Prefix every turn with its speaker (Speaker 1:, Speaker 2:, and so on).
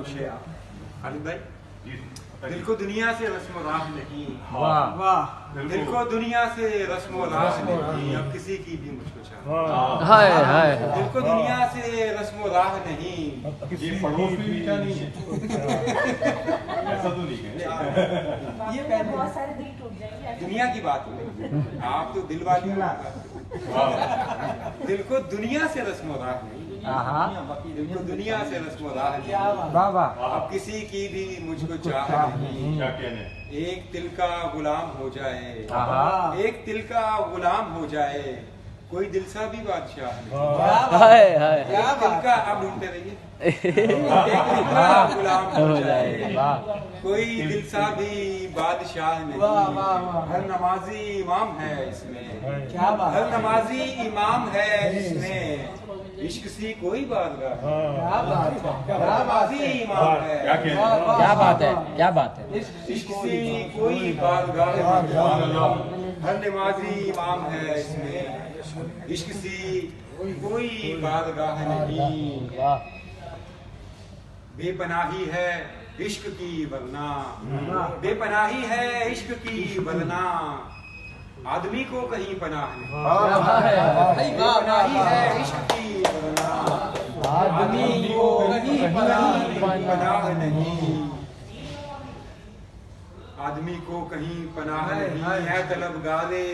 Speaker 1: खालिद भाई, दिल को दुनिया से रस्म राह नहीं,
Speaker 2: वाह वाह,
Speaker 1: दिल को दुनिया से रस्म राह नहीं, अब किसी की भी मुझको चाह।
Speaker 3: हाय हाय
Speaker 1: दिल को दुनिया से रस्म राह नहीं,
Speaker 4: ये पड़ोस में भी क्या नहीं है ऐसा तो नहीं है।
Speaker 5: ये बहुत सारे दिल टूट जाएंगे।
Speaker 1: दुनिया की बात हो रही है, आप तो दिल वाली हो। दिल को दुनिया से रस्म राह नहीं, दिल को दुनिया से रस्म राह नहीं,
Speaker 2: वाह वाह,
Speaker 1: अब किसी की भी मुझको चाह नहीं।
Speaker 4: क्या कहने
Speaker 1: एक दिल का गुलाम हो जाए, एक दिल का गुलाम हो जाए, कोई दिल सा भी बादशाह नहीं।
Speaker 3: हाय हाय
Speaker 1: एक दिल का, आप ढूंढते रहिए, एक दिल का गुलाम हो जाए, कोई दिल सा भी बादशाह नहीं। हर नमाजी इमाम है इसमें,
Speaker 2: क्या बात,
Speaker 1: हर नमाजी इमाम है इसमें, इश्क सी कोई बारगाह है।
Speaker 2: क्या बात है,
Speaker 1: हर नमाजी इमाम है,
Speaker 4: क्या कहने
Speaker 3: क्या बात है, क्या बात है।
Speaker 1: इश्क सी कोई बारगाह है। हर नमाजी इमाम है इसमें, इश्क सी कोई बारगाह नहीं।
Speaker 3: वाह
Speaker 1: बेपनाही है इश्क की वरना, बेपनाही है इश्क की वरना, आदमी को कहीं पनाह नहीं। बेपनाही है इश्क की वरना, आदमी को कहीं पनाह नहीं। आदमी को कहीं पनाह नहीं है, तलबगारे